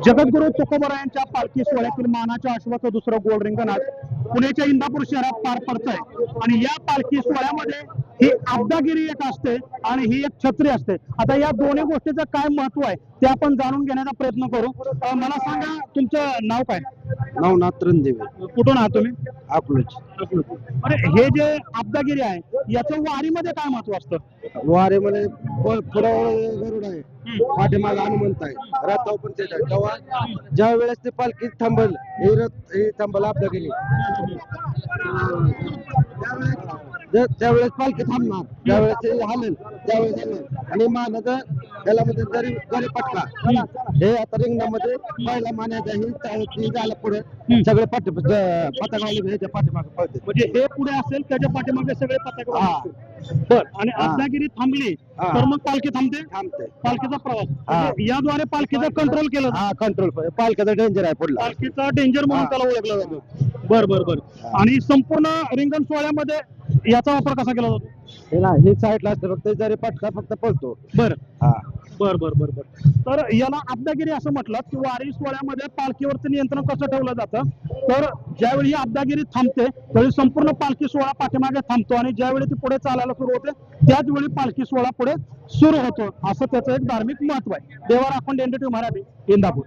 जगद्गुरू तुकोबरायांच्या पालखी सोहळ्यातील मानाच्या अश्वाचं दुसरं गोल रिंगण आज पुण्याच्या इंदापूर शहरात पार पडतंय आणि या पालखी सोहळ्यामध्ये ही आब्दागिरी एक असते आणि ही एक छत्री असते. आता या दोन्ही गोष्टीचं काय महत्व आहे ते आपण जाणून घेण्याचा प्रयत्न करू. मला सांगा तुमचं नाव काय? नवनाथ रणदेवे, कुठून आहात तुम्ही? अकलूज. अरे हे जे आब्दागिरी आहे याचं वारीमध्ये काय महत्व असतं? वारेमध्ये पुढं गरुड आहे, पाठीमाग हनुमंत आहे, रथावर पण तेच आहे. तेव्हा ज्या वेळेस ते पालखी थांबल, हे थांबल आपल्या गेली, त्यावेळेस पालखी थांबणार, त्यावेळेस ते हलेल, त्यावेळेस हलेल आणि मानाचं त्याला मध्ये जरी पटका हे आता रिंगणामध्ये पहिला मानायचा ही झाला पुढे सगळे पताकावाले ह्याच्या पाठीमागे पळते. म्हणजे हे पुढे असेल त्याच्या पाठीमागे सगळे पताक. बर आणि आब्दागिरी थांबली तर मग पालखी थांबते. पालखीचा प्रवास म्हणजे याद्वारे पालखीचा कंट्रोल केलं. कंट्रोल पालखीचा डेंजर आहे पुढला, पालखीचा डेंजर म्हणून त्याला ओळखलं जातं. बर बर बर. आणि संपूर्ण रिंगण सोहळ्यामध्ये याचा वापर कसा केला जातो? हे साईडला असतं फक्त जरी पटका फक्त पळतो. बर बर बर बर बर. तर याला आब्दागिरी असं म्हटलं की वारी सोहळ्यामध्ये पालखीवरचं नियंत्रण कसं ठेवलं जातं तर ज्यावेळी ही आब्दागिरी थांबते त्यावेळी संपूर्ण पालखी सोहळा पाठीमागे थांबतो आणि ज्यावेळी ती पुढे चालायला सुरू होते त्याच वेळी पालखी सोहळा पुढे सुरू होतो. असं त्याचं एक धार्मिक महत्व आहे. देवा राखोंड NDTV मराठी, इंदापूर.